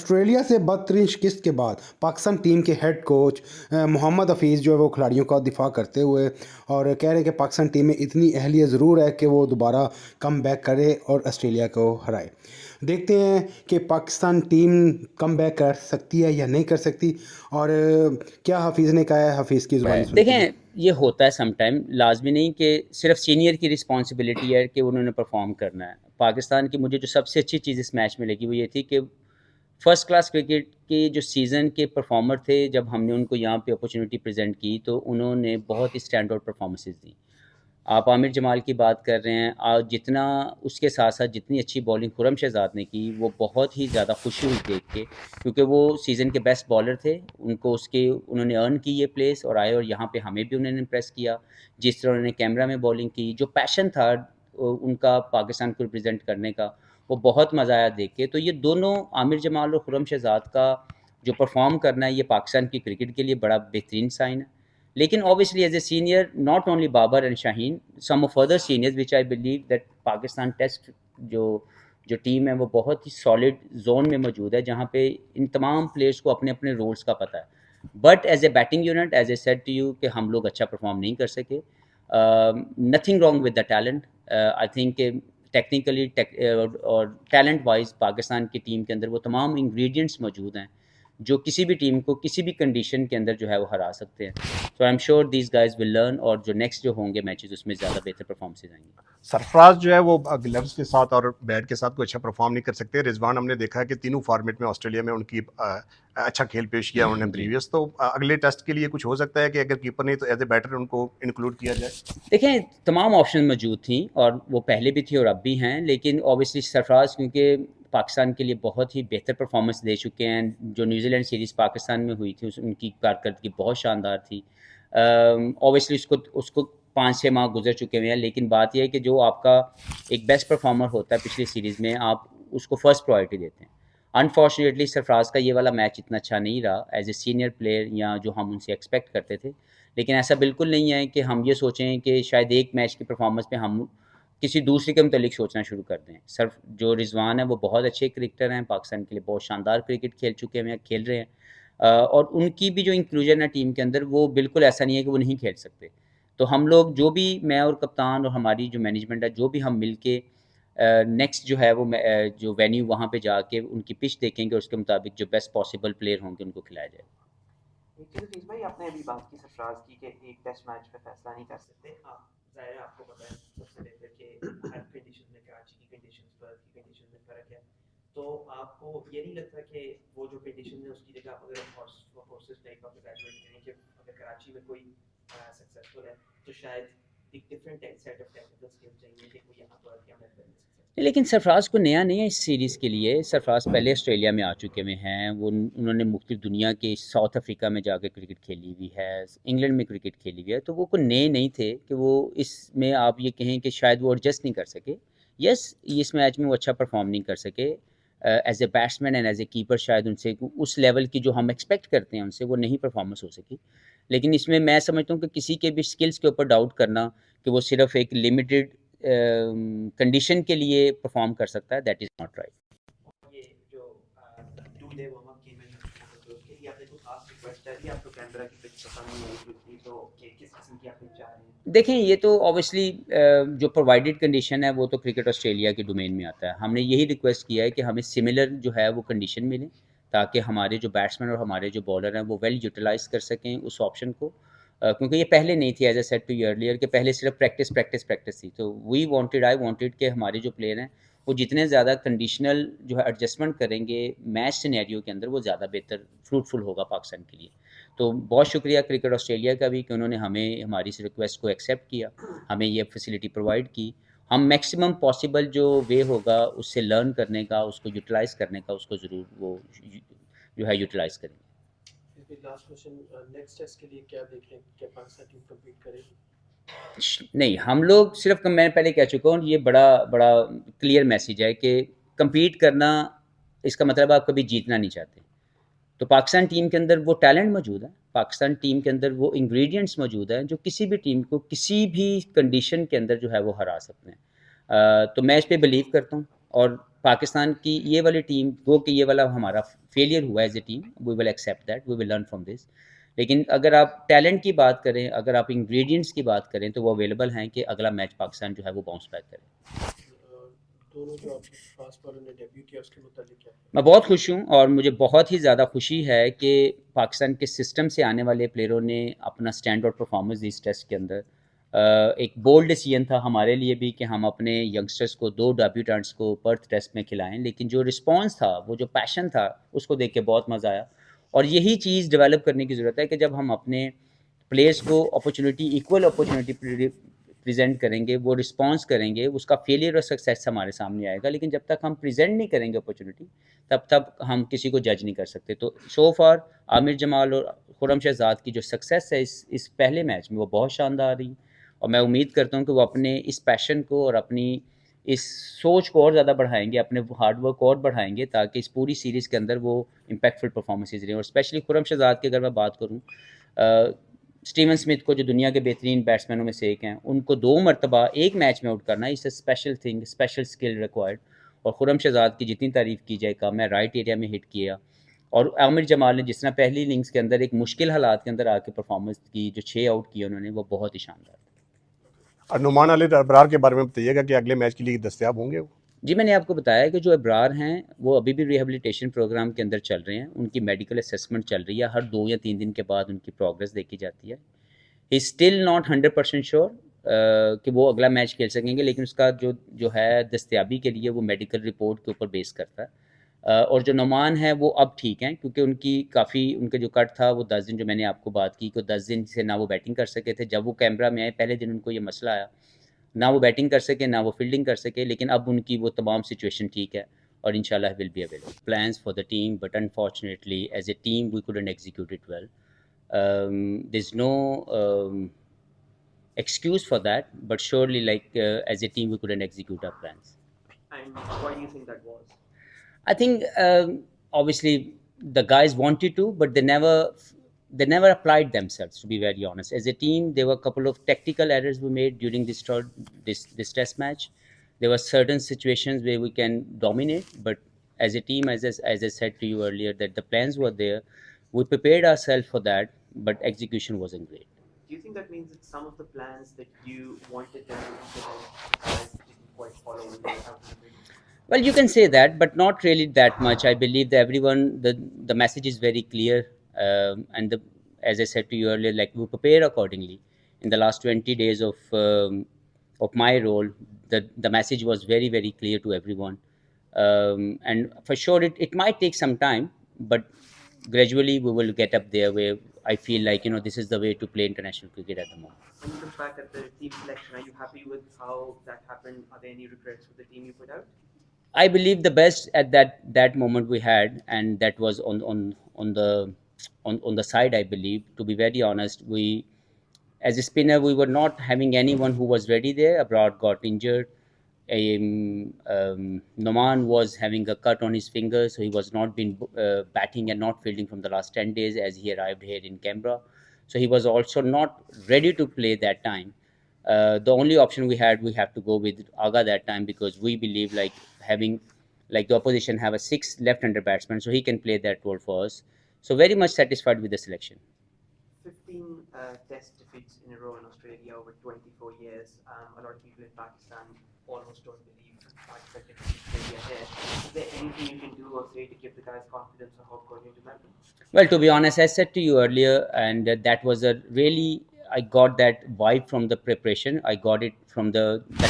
Australia से बदतरीन शिकस्त के बाद पाकिस्तान टीम के हेड कोच मोहम्मद हफीज़ जो है वो खिलाड़ियों का दिफा करते हुए और कह रहे हैं कि पाकिस्तान टीम में इतनी अहलियत ज़रूर है कि वो दोबारा कम बैक करे और ऑस्ट्रेलिया को हराए। देखते हैं कि पाकिस्तान टीम कम बैक कर सकती है या नहीं कर सकती। और क्या हफीज़ ने कहा है, हफीज़ की ज़ुबानी सुनते हैं। देखें, ये होता है समटाइम, लाजमी नहीं कि सिर्फ सीनियर की रिस्पॉन्सिबिलिटी है कि उन्होंने परफॉर्म करना है। पाकिस्तान की मुझे जो सबसे अच्छी चीज़ इस मैच में लगी वो ये थी कि फर्स्ट क्लास क्रिकेट के जो सीज़न के परफॉर्मर थे, जब हमने उनको यहाँ पे अपॉर्चुनिटी प्रेजेंट की तो उन्होंने बहुत ही स्टैंड आउट परफॉर्मेंसेस दी। आप आमिर जमाल की बात कर रहे हैं, जितना उसके साथ साथ जितनी अच्छी बॉलिंग खुरम शहजाद ने की वो बहुत ही ज़्यादा खुशी हुई देख के, क्योंकि वो सीज़न के बेस्ट बॉलर थे। उन्होंने अर्न की ये प्लेस और आए और यहाँ पे हमें भी उन्होंने इम्प्रेस किया। जिस तरह उन्होंने कैमरा में बॉलिंग की, जो पैशन था उनका पाकिस्तान को रिप्रेजेंट करने का, वो बहुत मज़ा आया देख के। तो ये दोनों, आमिर जमाल और खुरम शहजाद का जो परफॉर्म करना है, ये पाकिस्तान की क्रिकेट के लिए बड़ा बेहतरीन साइन है। लेकिन obviously as a senior, not only Babar and Shaheen, some of other seniors which I believe that Pakistan test जो जो टीम है वो बहुत ही सॉलिड जोन में मौजूद है, जहाँ पे इन तमाम प्लेयर्स को अपने अपने रोल्स का पता है। But as a batting unit, as I said to you, कि हम लोग अच्छा परफॉर्म नहीं कर सके। Nothing wrong with the talent. I think technically और टैलेंट वाइज पाकिस्तान की टीम के अंदर वो तमाम इंग्रेडिएंट्स मौजूद हैं जो किसी भी टीम को किसी भी कंडीशन के अंदर जो है वो हरा सकते हैं। So I am sure these guys will learn, और जो नेक्स्ट जो होंगे मैचेस उसमें ज़्यादा बेहतर परफॉर्मेंसेज आएंगे। सरफराज जो है वो ग्लव्स के साथ और बैट के साथ कोई अच्छा परफॉर्म नहीं कर सकते। रिजवान हमने देखा है कि तीनों फॉर्मेट में ऑस्ट्रेलिया में उनकी अच्छा खेल पेश किया उन्होंने प्रीवियस। तो अगले टेस्ट के लिए कुछ हो सकता है कि अगर कीपर नहीं तो एज ए बैटर उनको इंक्लूड किया जाए। देखें, तमाम ऑप्शन मौजूद थी और वो पहले भी थी और अब भी हैं, लेकिन ऑब्वियसली सरफराज क्योंकि पाकिस्तान के लिए बहुत ही बेहतर परफॉर्मेंस दे चुके हैं। जो न्यूजीलैंड सीरीज़ पाकिस्तान में हुई थी उनकी कारकर्दगी बहुत शानदार थी। ऑब्वियसली उसको उसको 5-6 माह गुजर चुके हुए हैं, लेकिन बात यह है कि जो आपका एक बेस्ट परफॉर्मर होता है पिछली सीरीज़ में, आप उसको फर्स्ट प्रायोरिटी देते हैं। अनफॉर्चुनेटली सरफराज का ये वाला मैच इतना अच्छा नहीं रहा एज ए सीनियर प्लेयर, या जो हम उनसे एक्सपेक्ट करते थे। लेकिन ऐसा बिल्कुल नहीं है कि हम ये सोचें कि शायद एक मैच की परफॉर्मेंस पे हम किसी दूसरे के मतलब सोचना शुरू कर दें। सर, जो रिजवान है वो बहुत अच्छे क्रिकेटर हैं, पाकिस्तान के लिए बहुत शानदार क्रिकेट खेल चुके हैं, खेल रहे हैं। और उनकी भी जो इंक्लूजन है टीम के अंदर, वो बिल्कुल ऐसा नहीं है कि वो नहीं खेल सकते। तो हम लोग जो भी, मैं और कप्तान और हमारी जो मैनेजमेंट है, जो भी हम मिल के नेक्स्ट जो है वो जो वेन्यू वहाँ पे जाके उनकी पिच देखेंगे और उसके मुताबिक जो बेस्ट पॉसिबल प्लेयर होंगे उनको खिलाया जाए। हफीज भाई, आपने अभी बात की सरफराज की कि एक टेस्ट मैच में फैसला नहीं कर सकते। हाँ, जाहिर है, आपको पता है सबसे बेहतर कि हर कंडीशन में कराची की कंडीशन, पर्थ की कंडीशन में फ़र्क है। तो आपको ये नहीं लगता कि वो जो कंडीशन है उसकी जगह अगर हॉर्सेस टाइप आप इवैल्यूएट करें कि अगर कराची में कोई सक्सेसफुल है तो शायद एक different set of technical skill चाहिए कि कोई यहाँ पर्थ या मेलबर्न में सक्सेसफुल। लेकिन सरफराज को नया नहीं है इस सीरीज़ के लिए। सरफराज पहले ऑस्ट्रेलिया में आ चुके हुए हैं, वो उन्होंने मुख्तलिफ दुनिया के साउथ अफ्रीका में जाकर क्रिकेट खेली हुई है, इंग्लैंड में क्रिकेट खेली हुई है। तो वो कोई नए नहीं थे कि वो इसमें आप ये कहें कि शायद वो एडजस्ट नहीं कर सके। यस, इस मैच में वो अच्छा परफॉर्म नहीं कर सके। As a batsman and as a keeper शायद उनसे उस लेवल की जो हम एक्सपेक्ट करते हैं उनसे वो नहीं परफॉर्मेंस हो सकी। लेकिन इसमें मैं समझता हूँ कि किसी के भी स्किल्स के ऊपर डाउट करना कि वो सिर्फ एक लिमिटेड कंडीशन के लिए परफॉर्म कर सकता है, दैट इज़ नॉट राइट। ये जो two day warm up game है तो उसके लिए आपने कोई खास रिक्वेस्ट है, आपको कैमरा की पिच पसंद नहीं आई थी तो किस किस्म की आप पिच चाह रहे हैं? देखें, ये तो ऑब्वियसली जो प्रोवाइडेड कंडीशन है वो तो क्रिकेट ऑस्ट्रेलिया के डोमेन में आता है। हमने यही रिक्वेस्ट किया है कि हमें सिमिलर जो है वो कंडीशन मिले, ताकि हमारे जो बैट्समैन और हमारे जो बॉलर हैं वो वेल यूटिलाइज़ कर सकें उस ऑप्शन को। क्योंकि ये पहले नहीं थी, as I said to you earlier, कि पहले सिर्फ प्रैक्टिस प्रैक्टिस प्रैक्टिस थी। तो आई वांटेड कि हमारे जो प्लेयर हैं वो जितने ज़्यादा कंडीशनल जो है एडजस्टमेंट करेंगे मैच सिनेरियो के अंदर, वो ज़्यादा बेहतर फ्रूटफुल होगा पाकिस्तान के लिए। तो बहुत शुक्रिया क्रिकेट ऑस्ट्रेलिया का भी कि उन्होंने हमें हमारी इस रिक्वेस्ट को एक्सेप्ट किया, हमें ये फैसिलिटी प्रोवाइड की। हम मैक्सिमम पॉसिबल जो वे होगा उससे लर्न करने का, उसको यूटिलाइज़ करने का, उसको ज़रूर वो जो है यूटिलाइज़ करेंगे। लास्ट क्वेश्चन, नेक्स्ट टेस्ट के लिए क्या देख रहे हैं कि पाकिस्तान टीम कम्पीट करेगी? नहीं, हम लोग सिर्फ, मैं पहले कह चुका हूँ, ये बड़ा बड़ा क्लियर मैसेज है कि कम्पीट करना इसका मतलब आप कभी जीतना नहीं चाहते। तो पाकिस्तान टीम के अंदर वो टैलेंट मौजूद है, पाकिस्तान टीम के अंदर वो इंग्रेडिएंट्स मौजूद हैं जो किसी भी टीम को किसी भी कंडीशन के अंदर जो है वो हरा सकते हैं। तो मैं इस पे बिलीव करता हूँ और पाकिस्तान की ये वाली टीम वो कि ये वाला हमारा फेलियर हुआ as a team, we will accept that, we will learn from this. लेकिन अगर आप टैलेंट की बात करें, अगर आप इंग्रेडिएंट्स की बात करें, तो वो अवेलेबल हैं कि अगला मैच पाकिस्तान जो है वो बाउंस बैक करे। दोनों जो आपके फास्ट बॉलर ने डेब्यू किया उसके मुतालिक क्या? मैं बहुत खुश हूँ और मुझे बहुत ही ज़्यादा खुशी है कि पाकिस्तान के सिस्टम से आने वाले प्लेयरों ने अपना स्टैंड आउट परफॉर्मेंस दी इस टेस्ट के अंदर। एक बोल्ड डिसीजन था हमारे लिए भी कि हम अपने यंगस्टर्स को, 2 डेब्यूटेंट्स को पर्थ टेस्ट में खिलाएं, लेकिन जो रिस्पांस था, वो जो पैशन था, उसको देख के बहुत मज़ा आया। और यही चीज़ डेवलप करने की ज़रूरत है कि जब हम अपने प्लेयर्स को अपॉर्चुनिटी, इक्वल अपॉर्चुनिटी प्रेजेंट करेंगे, वो रिस्पॉन्स करेंगे, उसका फेलियर और सक्सेस हमारे सामने आएगा। लेकिन जब तक हम प्रेजेंट नहीं करेंगे अपॉर्चुनिटी, तब तक हम किसी को जज नहीं कर सकते। तो सो फार आमिर जमाल और खुर्रम शहजाद की जो सक्सेस है इस पहले मैच में, वो बहुत शानदार रही। और मैं उम्मीद करता हूँ कि वो अपने इस पैशन को और अपनी इस सोच को और ज़्यादा बढ़ाएंगे, अपने हार्डवर्क को और बढ़ाएंगे, ताकि इस पूरी सीरीज़ के अंदर वो इम्पैक्टफुल परफॉर्मेंसेज रहें। और स्पेशली खुर्रम शहजाद की अगर मैं बात करूँ, स्टीवन स्मिथ को, जो दुनिया के बेहतरीन बैट्समैनों में से एक हैं, उनको 2 मरतबा एक मैच में आउट करना, इस special thing, special skill required. और खुर्रम शहजाद की जितनी तारीफ़ की जाए कम है, राइट एरिया में हिट किया। और आमिर जमाल ने जिस तरह पहली इनिंग्स के अंदर एक मुश्किल हालात के अंदर आके परफॉर्मेंस की, जो 6 आउट किए उन्होंने, वो बहुत ही शानदार था। और नुमान अली अबरार के बारे में बताइएगा कि अगले मैच के लिए दस्तयाब होंगे वो? जी, मैंने आपको बताया कि जो अबरार हैं, वो अभी भी रिहेबिलिटेशन प्रोग्राम के अंदर चल रहे हैं। उनकी मेडिकल असेसमेंट चल रही है, हर 2 या 3 दिन के बाद उनकी प्रोग्रेस देखी जाती है। ही स्टिल नॉट 100% श्योर कि वो अगला मैच खेल सकेंगे, लेकिन उसका जो है दस्तयाबी के लिए वो मेडिकल रिपोर्ट के ऊपर बेस करता है। और जो नुमान है वो अब ठीक हैं, क्योंकि उनकी काफ़ी, उनका जो कट था वो 10 दिन, जो मैंने आपको बात की कि 10 दिन से ना वो बैटिंग कर सके थे। जब वो कैमरा में आए पहले दिन उनको ये मसला आया, ना वो बैटिंग कर सके, ना वो फील्डिंग कर सके, लेकिन अब उनकी वो तमाम सिचुएशन ठीक है और इंशाल्लाह will be available. Plans for the team, but unfortunately as a team we couldn't execute it well. There's no excuse for that, but surely, like as a team, we couldn't execute our plans. And why do you think that was? I think obviously the guys wanted to, but they never applied themselves. To be very honest, as a team, there were a couple of tactical errors we made during this test match. There were certain situations where we can dominate, but as a team, as I said to you earlier, that the plans were there. We prepared ourselves for that, but execution wasn't great. Do you think that means that some of the plans that you wanted them to implement guys didn't quite follow when they were out in the field? Well, you can say that, but not really that much. I believe that the message is very clear, and as I said to you earlier, like we prepare accordingly. In the last 20 days of my role, the message was very, very clear to everyone, and for sure it might take some time, but gradually we will get up there where I feel like this is the way to play international cricket at the moment. When you look back at the team selection, are you happy with how that happened? Are there any regrets with the team you put out? I believe the best at that moment we had, and that was on the side. I believe, to be very honest, we, as a spinner, we were not having anyone who was ready there. Abroad got injured. Noman was having a cut on his finger, so he was not been batting and not fielding from the last 10 days as he arrived here in Canberra. So he was also not ready to play that time. The only option we had, we have to go with Aga that time, because we believe like having, like the opposition have a 6 left-hander batsman, so he can play that role for us. So very much satisfied with the selection. 15 test defeats in a row in Australia over 24 years. A lot of people in Pakistan almost don't believe Pakistan can beat Australia here. Is there anything you can do or say to give the guys confidence or hope going into Melbourne? Well, to be honest, I said to you earlier, and that was a really, I got that vibe from the preparation. I got it from the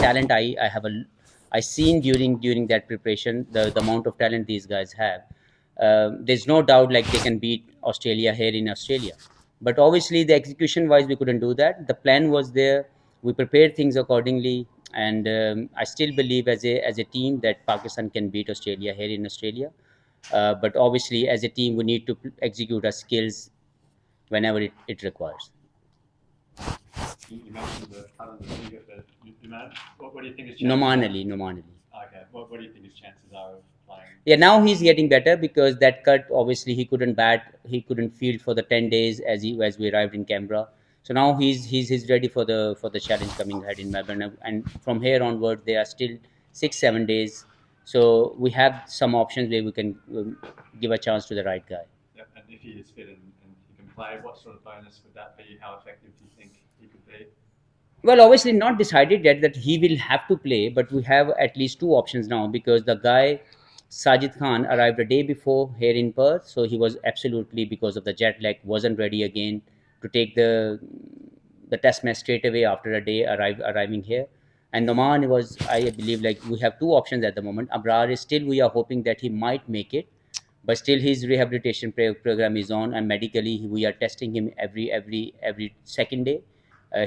talent I seen during that preparation, the amount of talent these guys have. There's no doubt like they can beat Australia here in Australia. But obviously, the execution wise, we couldn't do that. The plan was there. We prepared things accordingly, and I still believe as a team that Pakistan can beat Australia here in Australia. But obviously, as a team, we need to execute our skills whenever it requires. You mentioned the talent that you get there. Numan, what do you think his chances Noman are? Ali. Okay, what do you think his chances are of playing? Yeah, now he's getting better, because that cut, obviously he couldn't bat, he couldn't field for the 10 days as we arrived in Canberra. So now he's ready for the challenge coming ahead in Melbourne, and from here onward there are still 6-7 days So we have some options where we can give a chance to the right guy. Yep. And if he is fit and he can play, what sort of bonus would that be? How effective do you think he could be? Well, obviously not decided yet that he will have to play, but we have at least two options now because the guy Sajid Khan arrived a day before here in Perth, so he was absolutely, because of the jet lag, wasn't ready again to take the test match straight away after a day arriving here. And Noman was, I believe, like we have two options at the moment. Abrar is still, we are hoping that he might make it, but still his rehabilitation program is on, and medically we are testing him every second day.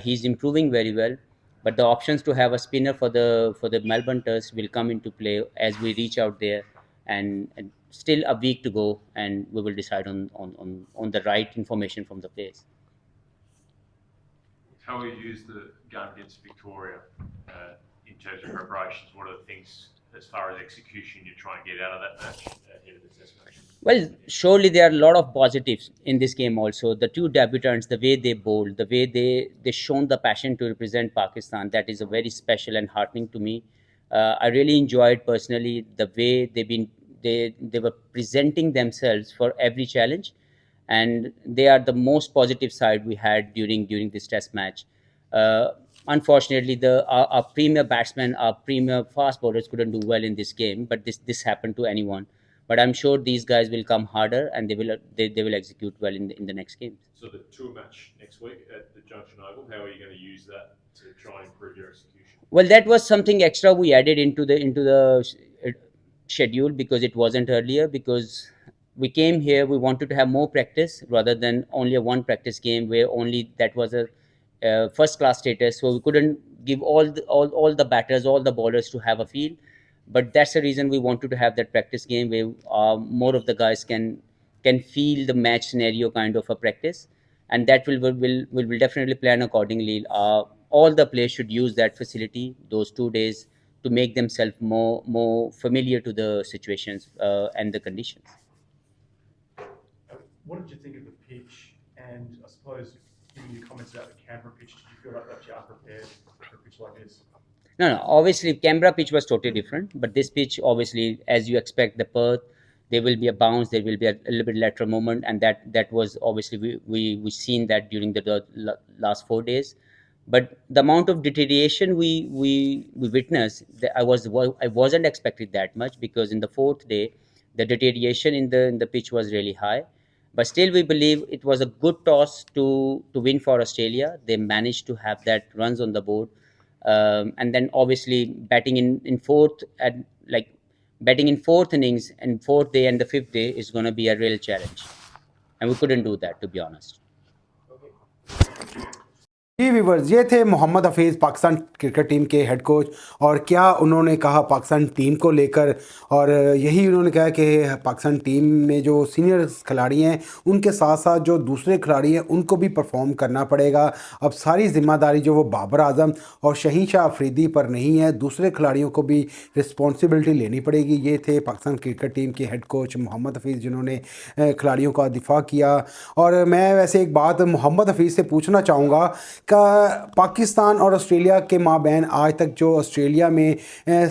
He's improving very well, but the options to have a spinner for the Melbourne Test will come into play as we reach out there, and still a week to go, and we will decide on the right information from the players. How will you use the game against Victoria in terms of preparations? What are the things, as far as execution, you're trying to get out of that match ahead of the test match? Well, surely there are a lot of positives in this game also. The two debutants, the way they bowled, the way they shown the passion to represent Pakistan, that is a very special and heartening to me. I really enjoyed personally the way they were presenting themselves for every challenge, and they are the most positive side we had during this test match. Uh, Unfortunately, our premier batsmen, our premier fast bowlers couldn't do well in this game, but this happened to anyone. But I'm sure these guys will come harder and they will execute well in the next games. So the tour match next week at the Junction Oval, how are you going to use that to try and improve your execution? Well, that was something extra we added into the schedule because it wasn't earlier. Because we came here, we wanted to have more practice rather than only a one practice game where only that was a first class status. So we couldn't give all the batters, all the bowlers to have a feel. But that's the reason we wanted to have that practice game where more of the guys can feel the match scenario kind of a practice, and that will definitely plan accordingly. All the players should use that facility those 2 days to make themselves more familiar to the situations and the conditions. What did you think of the pitch? And I suppose, given your comments about the Canberra pitch, did you feel like that you are prepared for a pitch like this? No. Obviously, Canberra pitch was totally different, but this pitch, obviously, as you expect, the Perth, there will be a bounce, there will be a little bit lateral movement, and that was obviously we seen that during the last 4 days. But the amount of deterioration we witnessed, I wasn't expecting that much because in the fourth day, the deterioration in the pitch was really high. But still, we believe it was a good toss to win for Australia. They managed to have that runs on the board. And then obviously batting in fourth and like batting in fourth innings and fourth day and the fifth day is going to be a real challenge, and we couldn't do that, to be honest. जी viewers, ये थे Mohammad Hafeez Pakistan cricket team के head coach, और क्या उन्होंने कहा Pakistan team को लेकर। और यही उन्होंने कहा कि पाकिस्तान टीम में जो सीनियर खिलाड़ी हैं उनके साथ साथ जो दूसरे खिलाड़ी हैं उनको भी परफॉर्म करना पड़ेगा। अब सारी ज़िम्मेदारी जो वो बाबर आजम और शहीन शाह अफरीदी पर नहीं है, दूसरे खिलाड़ियों को भी रिस्पॉन्सिबिलिटी लेनी पड़ेगी। ये थे पाकिस्तान क्रिकेट टीम के हेड कोच मोहम्मद हफीज़, जिन्होंने खिलाड़ियों का दिफा किया। और मैं वैसे एक बात मोहम्मद हफीज़ से पूछना चाहूँगा का पाकिस्तान और ऑस्ट्रेलिया के माबैन आज तक जो ऑस्ट्रेलिया में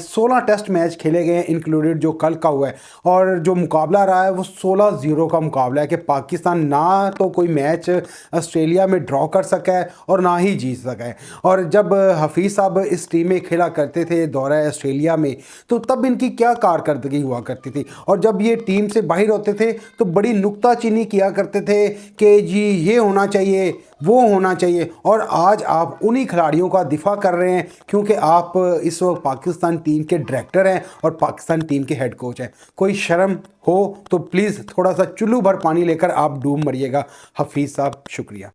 16 टेस्ट मैच खेले गए हैं, इंक्लूडेड जो कल का हुआ है, और जो मुकाबला रहा है वो 16-0 का मुकाबला है कि पाकिस्तान ना तो कोई मैच ऑस्ट्रेलिया में ड्रॉ कर सका है और ना ही जीत सका है। और जब हफीज़ साहब इस टीम में खेला करते थे दौरा ऑस्ट्रेलिया में, तो तब इनकी क्या कारकर्दगी हुआ करती थी, और जब ये टीम से बाहर होते थे तो बड़ी नुक्ताचीनी किया करते थे कि जी ये होना चाहिए, वो होना चाहिए। और आज आप उन्हीं खिलाड़ियों का दिफा कर रहे हैं क्योंकि आप इस वक्त पाकिस्तान टीम के डायरेक्टर हैं और पाकिस्तान टीम के हेड कोच हैं। कोई शर्म हो तो प्लीज़ थोड़ा सा चुल्लू भर पानी लेकर आप डूब मरिएगा। हफीज़ साहब, शुक्रिया।